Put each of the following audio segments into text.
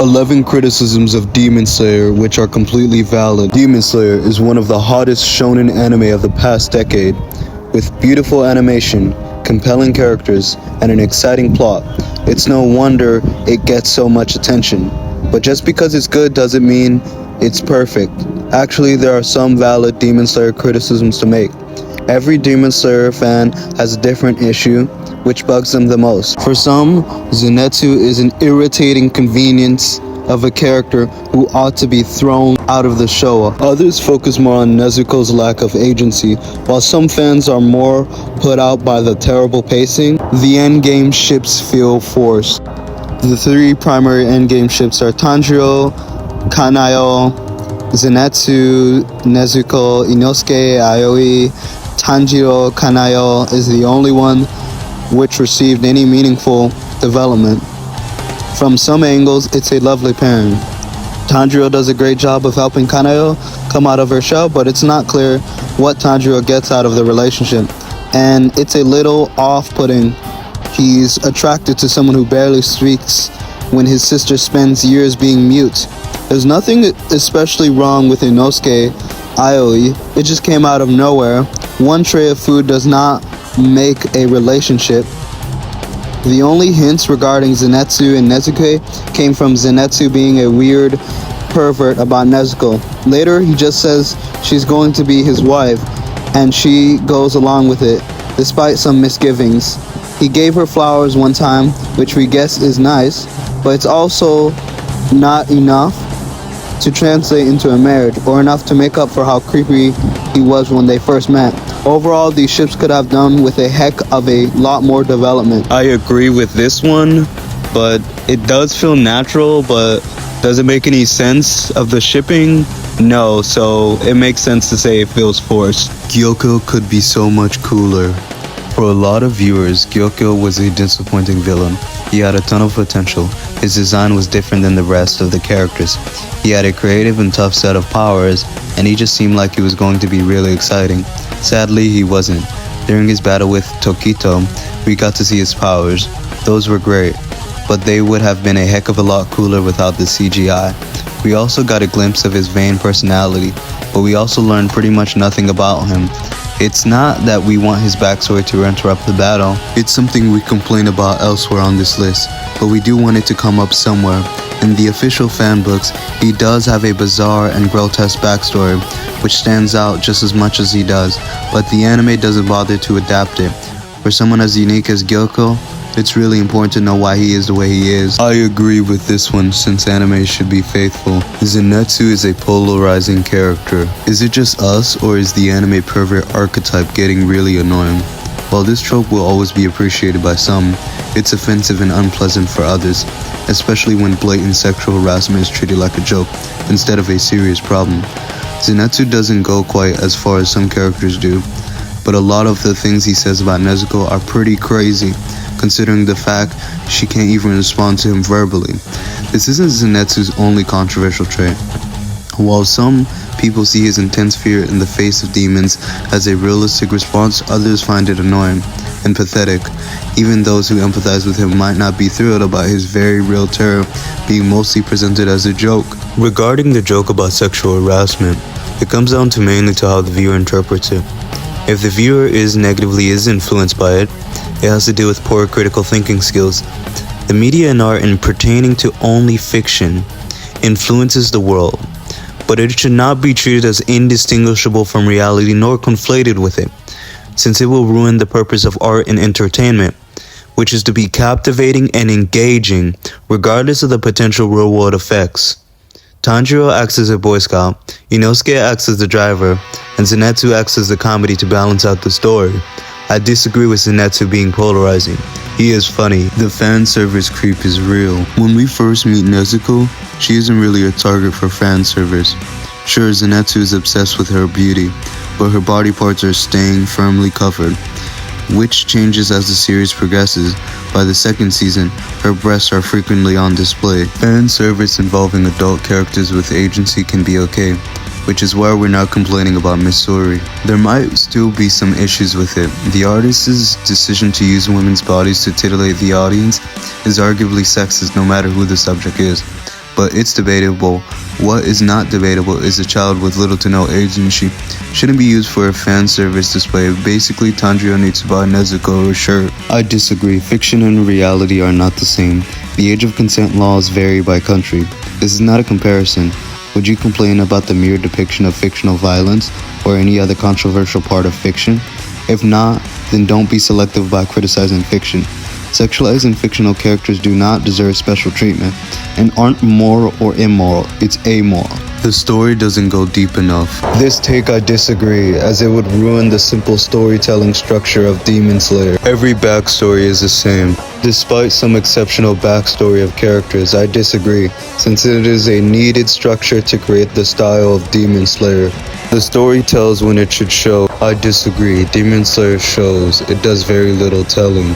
11 criticisms of Demon Slayer which are completely valid. Demon Slayer is one of the hottest shonen anime of the past decade, with beautiful animation, compelling characters, and an exciting plot. It's no wonder it gets so much attention. But just because it's good doesn't mean it's perfect. Actually, there are some valid Demon Slayer criticisms to make. Every Demon Slayer fan has a different issue, which bugs them the most. For some, Zetsu is an irritating convenience of a character who ought to be thrown out of the show. Others focus more on Nezuko's lack of agency, while some fans are more put out by the terrible pacing. The endgame ships feel forced. The three primary endgame ships are Tanjiro, Kanayo, Zenitsu, Nezuko, Inosuke, Aoi. Tanjiro Kanayo is the only one which received any meaningful development. From some angles, it's a lovely pairing. Tanjiro does a great job of helping Kanayo come out of her shell, but it's not clear what Tanjiro gets out of the relationship, and it's a little off-putting. He's attracted to someone who barely speaks when his sister spends years being mute. There's nothing especially wrong with Inosuke Aoi, it just came out of nowhere. One tray of food does not make a relationship. The only hints regarding Zenitsu and Nezuko came from Zenitsu being a weird pervert about Nezuko. Later, he just says she's going to be his wife, and she goes along with it, despite some misgivings. He gave her flowers one time, which we guess is nice, but it's also not enough to translate into a marriage, or enough to make up for how creepy he was when they first met. Overall, these ships could have done with a heck of a lot more development. I agree with this one, but it does feel natural, but does it make any sense of the shipping? No, so it makes sense to say it feels forced. Guoko could be so much cooler. For a lot of viewers, Guoko was a disappointing villain. He had a ton of potential. His design was different than the rest of the characters. He had a creative and tough set of powers, and he just seemed like he was going to be really exciting. Sadly, he wasn't. During his battle with Tokito, we got to see his powers. Those were great, but they would have been a heck of a lot cooler without the CGI. We also got a glimpse of his vain personality, but we also learned pretty much nothing about him. It's not that we want his backstory to interrupt the battle. It's something we complain about elsewhere on this list, but we do want it to come up somewhere. In the official fan books, he does have a bizarre and grotesque backstory, which stands out just as much as he does, but the anime doesn't bother to adapt it. For someone as unique as Guoko, it's really important to know why he is the way he is. I agree with this one, since anime should be faithful. Zetsu is a polarizing character. Is it just us, or is the anime pervert archetype getting really annoying? While this trope will always be appreciated by some, it's offensive and unpleasant for others, especially when blatant sexual harassment is treated like a joke instead of a serious problem. Zetsu doesn't go quite as far as some characters do, but a lot of the things he says about Nezuko are pretty crazy, considering the fact she can't even respond to him verbally. This isn't Zetsu's only controversial trait. While some people see his intense fear in the face of demons as a realistic response, others find it annoying and pathetic. Even those who empathize with him might not be thrilled about his very real terror being mostly presented as a joke. Regarding the joke about sexual harassment, it comes down to mainly to how the viewer interprets it. If the viewer is influenced by it, it has to do with poor critical thinking skills. The media and art, in pertaining to only fiction, influences the world, but it should not be treated as indistinguishable from reality nor conflated with it, since it will ruin the purpose of art and entertainment, which is to be captivating and engaging regardless of the potential real-world effects. Tanjiro acts as a Boy Scout, Inosuke acts as the driver, and Zenitsu acts as the comedy to balance out the story. I disagree with Zenitsu being polarizing. He is funny. The fan service creep is real. When we first meet Nezuko, she isn't really a target for fan service. Sure, Zenitsu is obsessed with her beauty, but her body parts are staying firmly covered, which changes as the series progresses. By the second season, her breasts are frequently on display. Fan service involving adult characters with agency can be okay, which is why we're not complaining about Missouri. There might still be some issues with it. The artist's decision to use women's bodies to titillate the audience is arguably sexist no matter who the subject is. but it's debatable. What is not debatable is a child with little to no agency shouldn't be used for a fan service display. Basically, Tanjiro needs to buy Nezuko a shirt. I disagree. Fiction and reality are not the same. The age of consent laws vary by country. This is not a comparison. Would you complain about the mere depiction of fictional violence or any other controversial part of fiction? If not, then don't be selective by criticizing fiction. Sexualizing fictional characters do not deserve special treatment and aren't moral or immoral, it's amoral. The story doesn't go deep enough. This take I disagree, as it would ruin the simple storytelling structure of Demon Slayer. Every backstory is the same. Despite some exceptional backstory of characters, I disagree, since it is a needed structure to create the style of Demon Slayer. The story tells when it should show. I disagree. Demon Slayer shows. It does very little telling.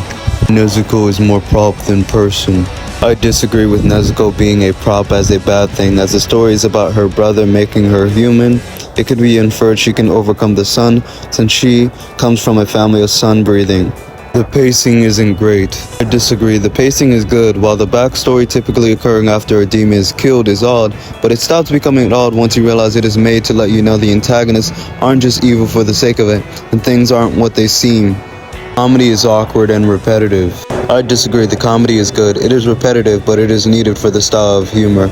Nezuko is more prop than person. I disagree with Nezuko being a prop as a bad thing, as the story is about her brother making her human. It could be inferred she can overcome the sun, since she comes from a family of sun breathing. The pacing isn't great. I disagree. The pacing is good, while the backstory typically occurring after a demon is killed is odd, but it stops becoming odd once you realize it is made to let you know the antagonists aren't just evil for the sake of it, and things aren't what they seem. Comedy is awkward and repetitive. I disagree. The comedy is good. It is repetitive, but it is needed for the style of humor.